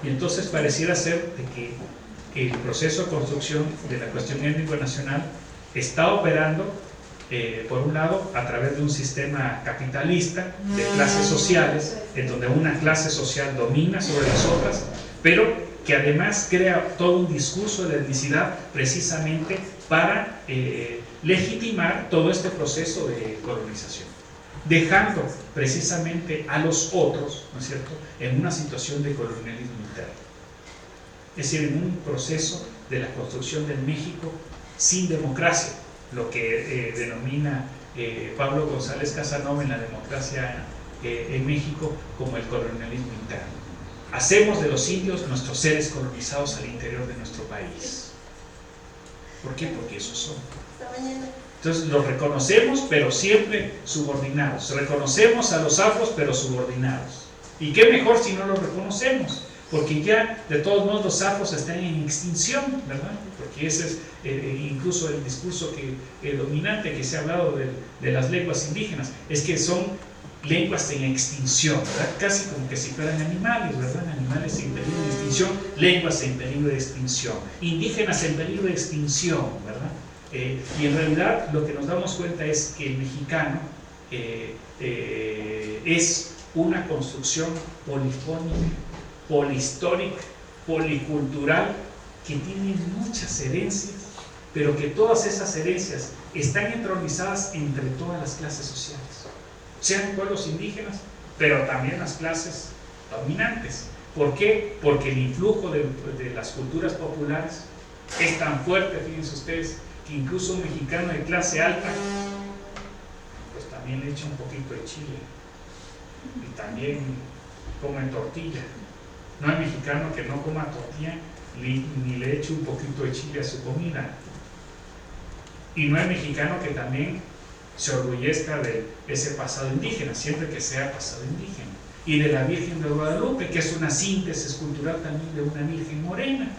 Y entonces pareciera ser de que el proceso de construcción de la cuestión étnico-nacional está operando, por un lado, a través de un sistema capitalista de clases sociales, en donde una clase social domina sobre las otras, pero que además crea todo un discurso de la etnicidad precisamente para legitimar todo este proceso de colonización, dejando precisamente a los otros, ¿no es cierto?, en una situación de colonialismo interno. Es decir, en un proceso de la construcción del México sin democracia, lo que denomina Pablo González Casanova en La democracia en México como el colonialismo interno. Hacemos de los indios nuestros seres colonizados al interior de nuestro país. ¿Por qué? Porque esos son. Entonces los reconocemos, pero siempre subordinados. Reconocemos a los afros, pero subordinados. ¿Y qué mejor si no los reconocemos? Porque ya de todos modos los afros están en extinción, ¿verdad? Porque ese es incluso el discurso dominante que se ha hablado de las lenguas indígenas, es que son lenguas en extinción, ¿verdad? Casi como que si fueran animales, ¿verdad? Animales en peligro de extinción, lenguas en peligro de extinción, indígenas en peligro de extinción, ¿verdad? Y en realidad lo que nos damos cuenta es que el mexicano es una construcción polifónica, polihistórica, policultural, que tiene muchas herencias, pero que todas esas herencias están entronizadas entre todas las clases sociales, sean pueblos indígenas, pero también las clases dominantes. ¿Por qué? Porque el influjo de las culturas populares es tan fuerte, fíjense ustedes, que incluso un mexicano de clase alta, pues también le echa un poquito de chile, y también come tortilla. No hay mexicano que no coma tortilla ni le eche un poquito de chile a su comida. Y no hay mexicano que también se orgullezca de ese pasado indígena, siempre que sea pasado indígena. Y de la Virgen de Guadalupe, que es una síntesis cultural también de una Virgen morena.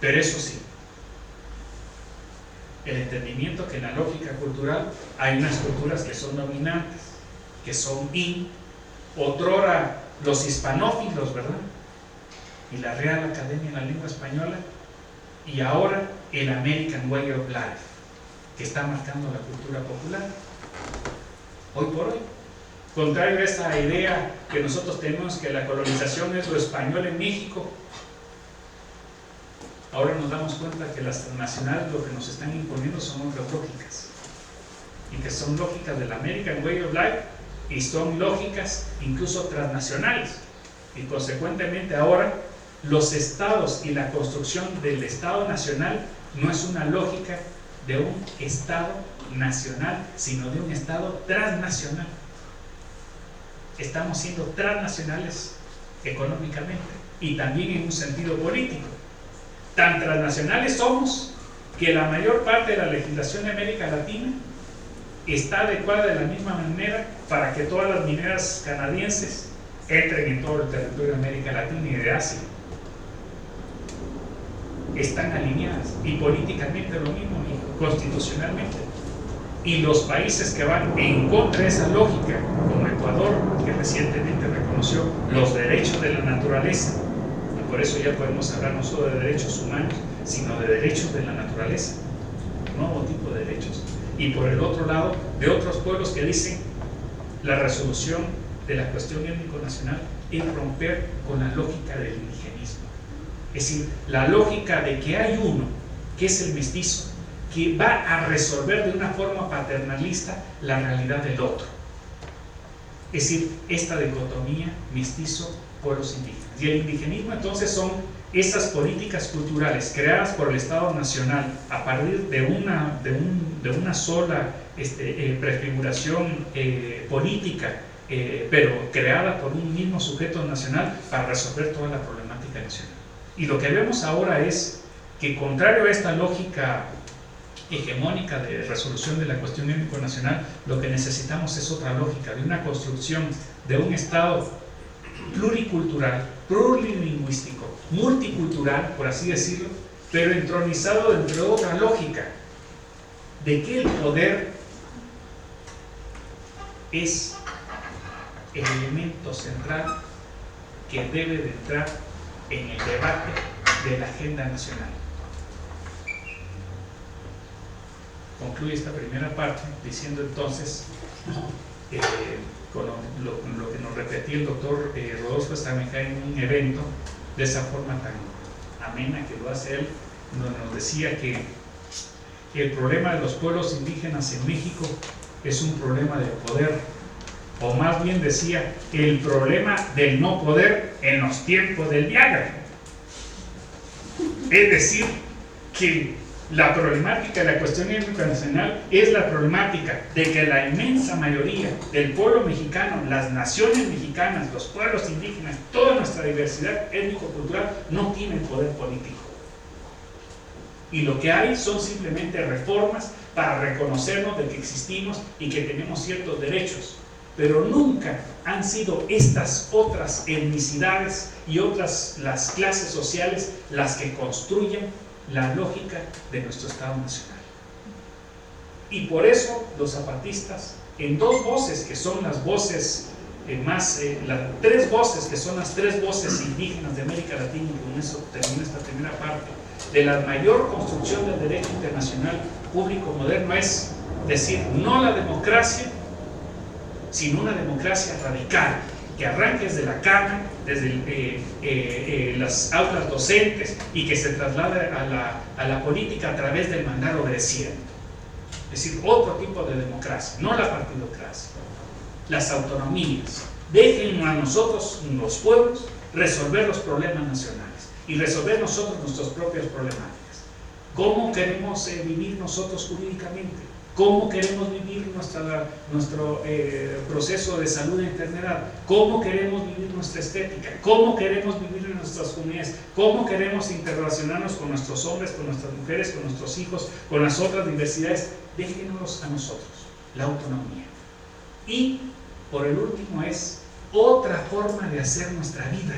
Pero eso sí, el entendimiento que en la lógica cultural hay unas culturas que son dominantes, que son otrora los hispanófilos, ¿verdad? Y la Real Academia de la Lengua Española, y ahora el American Way of Life, que está marcando la cultura popular hoy por hoy. Contrario a esa idea que nosotros tenemos que la colonización es lo español en México, ahora nos damos cuenta que las transnacionales lo que nos están imponiendo son otras lógicas, y que son lógicas del American Way of Life, y son lógicas incluso transnacionales, y consecuentemente ahora los estados y la construcción del Estado nacional no es una lógica de un Estado nacional, sino de un Estado transnacional. Estamos siendo transnacionales económicamente y también en un sentido político. Tan transnacionales somos que la mayor parte de la legislación de América Latina está adecuada de la misma manera para que todas las mineras canadienses entren en todo el territorio de América Latina y de Asia. Están alineadas, y políticamente lo mismo, y constitucionalmente. Y los países que van en contra de esa lógica, como Ecuador, que recientemente reconoció los derechos de la naturaleza, y por eso ya podemos hablar no solo de derechos humanos, sino de derechos de la naturaleza, nuevo tipo de derechos. Y por el otro lado, de otros pueblos que dicen la resolución de la cuestión étnico-nacional es romper con la lógica del indigenismo. Es decir, la lógica de que hay uno, que es el mestizo, que va a resolver de una forma paternalista la realidad del otro. Es decir, esta dicotomía mestizo, pueblos indígenas. Y el indigenismo entonces son esas políticas culturales creadas por el Estado Nacional a partir de una sola prefiguración política, pero creada por un mismo sujeto nacional para resolver toda la problemática nacional. Y lo que vemos ahora es que, contrario a esta lógica hegemónica de resolución de la cuestión étnico-nacional, lo que necesitamos es otra lógica, de una construcción de un Estado pluricultural, plurilingüístico, multicultural, por así decirlo, pero entronizado dentro de otra lógica, de que el poder es el elemento central que debe de entrar en el debate de la agenda nacional. Concluye esta primera parte diciendo entonces, con lo que nos repetía el doctor Rodolfo Estamejá en un evento, de esa forma tan amena que lo hace él, nos decía que el problema de los pueblos indígenas en México es un problema de poder, o más bien decía, el problema del no poder en los tiempos del Viagra. Es decir, que la problemática de la cuestión internacional es la problemática de que la inmensa mayoría del pueblo mexicano, las naciones mexicanas, los pueblos indígenas, toda nuestra diversidad étnico-cultural no tienen poder político. Y lo que hay son simplemente reformas para reconocernos de que existimos y que tenemos ciertos derechos. Pero nunca han sido estas otras etnicidades y otras las clases sociales las que construyen la lógica de nuestro Estado Nacional. Y por eso los zapatistas, en dos voces que son las voces tres voces que son las tres voces indígenas de América Latina, y con eso termina esta primera parte, de la mayor construcción del derecho internacional público moderno, es decir, no la democracia, sino una democracia radical, que arranque desde la cama, desde las aulas docentes, y que se traslade a la política a través del mandar obedeciendo. Es decir, otro tipo de democracia, no la partidocracia. Las autonomías. Dejen a nosotros, los pueblos, resolver los problemas nacionales y resolver nosotros nuestras propias problemáticas. ¿Cómo queremos vivir nosotros jurídicamente? ¿Cómo queremos vivir nuestro proceso de salud e enfermedad? ¿Cómo queremos vivir nuestra estética? ¿Cómo queremos vivir en nuestras comunidades? ¿Cómo queremos interrelacionarnos con nuestros hombres, con nuestras mujeres, con nuestros hijos, con las otras diversidades? Déjenos a nosotros la autonomía. Y por el último es otra forma de hacer nuestra vida.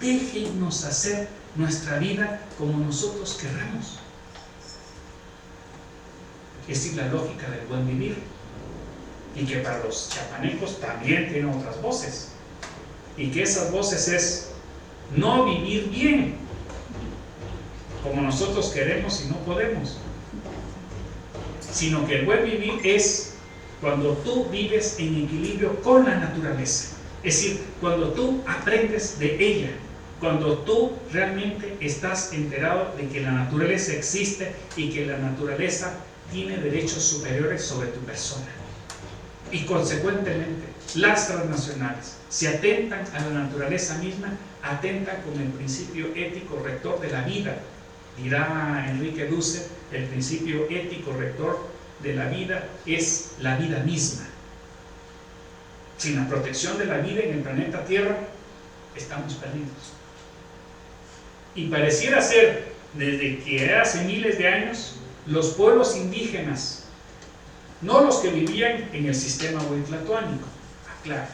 Déjenos hacer nuestra vida como nosotros querramos. Es decir, la lógica del buen vivir, y que para los chiapanecos también tiene otras voces, y que esas voces es no vivir bien como nosotros queremos y no podemos, sino que el buen vivir es cuando tú vives en equilibrio con la naturaleza, es decir, cuando tú aprendes de ella, cuando tú realmente estás enterado de que la naturaleza existe y que la naturaleza tiene derechos superiores sobre tu persona. Y consecuentemente, las transnacionales, si atentan a la naturaleza misma, atentan con el principio ético rector de la vida. Dirá Enrique Dussel, el principio ético rector de la vida es la vida misma. Sin la protección de la vida en el planeta Tierra, estamos perdidos. Y pareciera ser, desde que hace miles de años, los pueblos indígenas, no los que vivían en el sistema huitlatoánico, aclaro,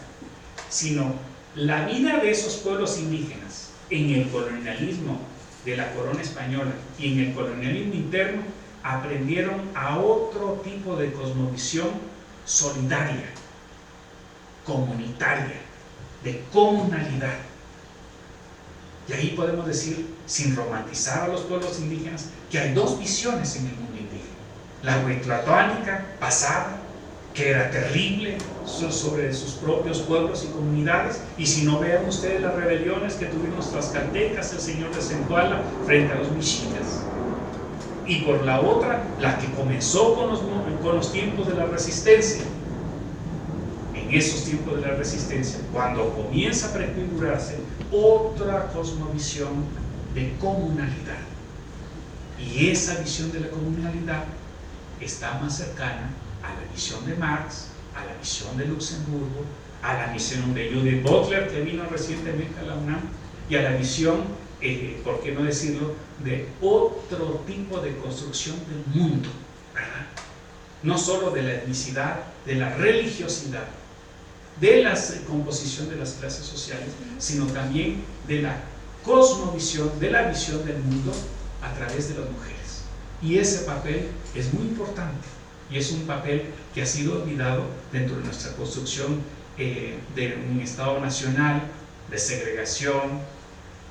sino la vida de esos pueblos indígenas en el colonialismo de la corona española y en el colonialismo interno, aprendieron a otro tipo de cosmovisión solidaria, comunitaria, de comunalidad. Y ahí podemos decir, sin romantizar a los pueblos indígenas, que hay dos visiones en el mundo indígena. La huitlatoánica pasada, que era terrible sobre sus propios pueblos y comunidades, y si no, vean ustedes las rebeliones que tuvieron los tlaxcaltecas, el señor de Zempoala, frente a los mexicas. Y por la otra, la que comenzó con los tiempos de la resistencia. En esos tiempos de la resistencia, cuando comienza a prefigurarse otra cosmovisión de comunalidad, y esa visión de la comunalidad está más cercana a la visión de Marx, a la visión de Luxemburgo, a la visión de Judith Butler, que vino recientemente a la UNAM, y a la visión, por qué no decirlo, de otro tipo de construcción del mundo, ¿verdad? No solo de la etnicidad, de la religiosidad, de la composición de las clases sociales, sino también de la cosmovisión, de la visión del mundo a través de las mujeres. Y ese papel es muy importante, y es un papel que ha sido olvidado dentro de nuestra construcción de un Estado nacional, de segregación,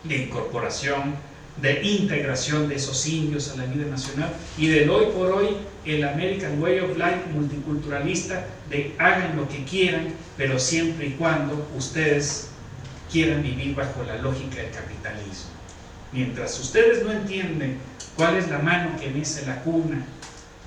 de incorporación, de integración de esos indios a la vida nacional, y del hoy por hoy el American Way of Life multiculturalista de hagan lo que quieran, pero siempre y cuando ustedes quieran vivir bajo la lógica del capitalismo. Mientras ustedes no entienden cuál es la mano que mece la cuna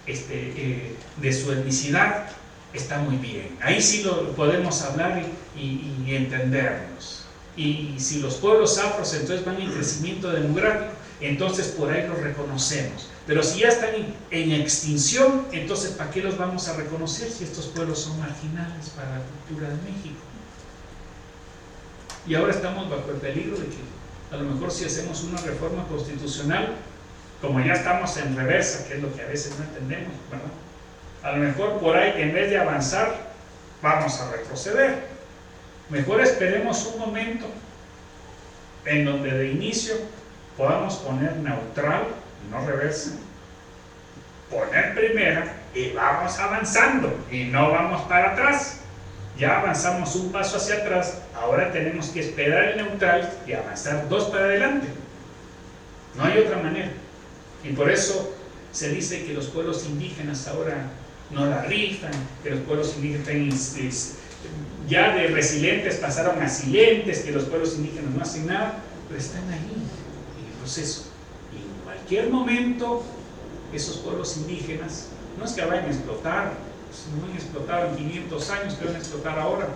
de su etnicidad, está muy bien. Ahí sí lo podemos hablar y entendernos. Y si los pueblos afros entonces van en crecimiento demográfico, entonces por ahí los reconocemos. Pero si ya están en extinción, entonces ¿para qué los vamos a reconocer si estos pueblos son marginales para la cultura de México? Y ahora estamos bajo el peligro de que a lo mejor si hacemos una reforma constitucional, como ya estamos en reversa, que es lo que a veces no entendemos, ¿verdad? A lo mejor por ahí, en vez de avanzar, vamos a retroceder. Mejor esperemos un momento en donde de inicio podamos poner neutral, no reversa, poner primera y vamos avanzando y no vamos para atrás. Ya avanzamos un paso hacia atrás, ahora tenemos que esperar el neutral y avanzar 2 para adelante. No hay otra manera. Y por eso se dice que los pueblos indígenas ahora no la rifan, que los pueblos indígenas ya de resilientes pasaron a silentes, que los pueblos indígenas no hacen nada, pero están ahí en el proceso. Y en cualquier momento esos pueblos indígenas no es que vayan a explotar, no han explotado en 500 años, que van a explotar ahora,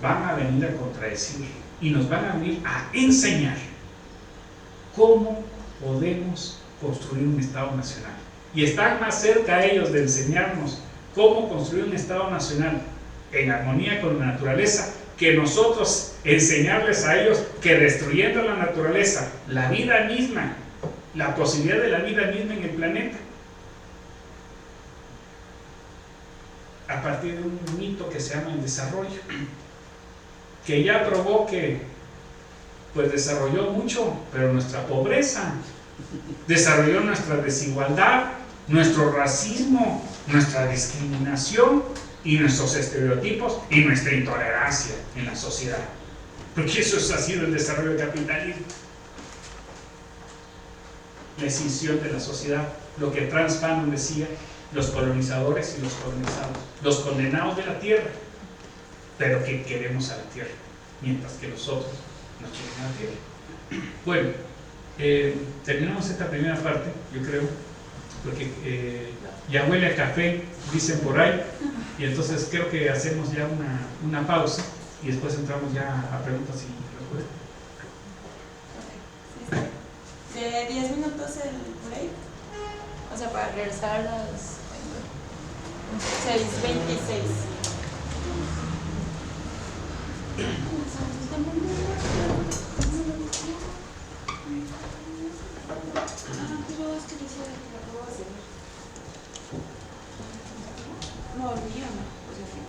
van a venir a contradecir y nos van a venir a enseñar cómo podemos construir un Estado nacional. Y están más cerca ellos de enseñarnos cómo construir un Estado nacional en armonía con la naturaleza, que nosotros enseñarles a ellos que destruyendo la naturaleza, la vida misma, la posibilidad de la vida misma en el planeta, a partir de un mito que se llama el desarrollo, que ya probó que pues desarrolló mucho, pero nuestra pobreza, desarrolló nuestra desigualdad, nuestro racismo, nuestra discriminación y nuestros estereotipos y nuestra intolerancia en la sociedad, porque eso ha sido el desarrollo del capitalismo, la escisión de la sociedad, lo que Franz Fanon decía, los colonizadores y los colonizados, los condenados de la tierra, pero que queremos a la tierra, mientras que los otros no quieren a la tierra. Bueno, terminamos esta primera parte, yo creo, porque ya huele a café, dicen por ahí, y entonces creo que hacemos ya una pausa y después entramos ya a preguntas y respuestas. De 10 minutos el break, o sea, para regresar a las 6:26.